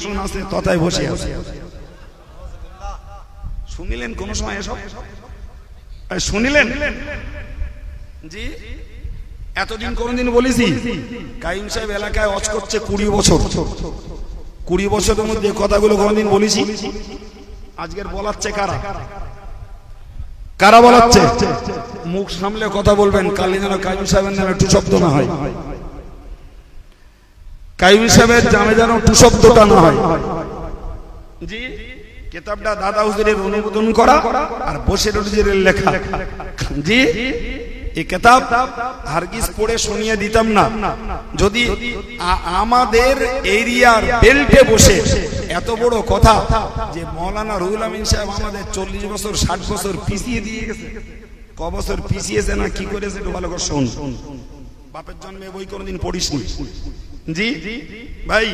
সিংহাসন আছে তথায় বসে আছে। শুনিলেন কোন সময় এসব? শুনিলেন? জি, এতদিন কোনদিন বলেছি কাইম সাহেব এলাকায় ওয়াজ করছে 20 বছর। 20 বছরের মধ্যে কথাগুলো কোনদিন বলেছি? আজকের বলাচ্ছে কারা? কারা বলাচ্ছে? মুখ সামলে কথা বলবেন, কালে যেন কাইম সাহেবের নামে টু শব্দ না হয়। কাইম সাহেবের নামে যেন টু শব্দটা না হয়। জি, কিতাবটা দাদা হুজুরের অনুমোদন করা আর বশির হুজুরের লেখা। জি, এই কিতাব হারগিজ পড়ে শুনিয়ে দিতাম না যদি আমাদের এরিয়ার বেল্টে বসে এত বড় কথা যে মাওলানা রুহুল আমিন সাহেব আমাদের 40 বছর 60 বছর পিছিয়ে দিয়ে গেছে। ক বছর পিছিয়েছে না কি করেছে একটু ভালো করে শুন। বাপের জন্মে বই কোনদিন পড়িসনি। জি ভাই,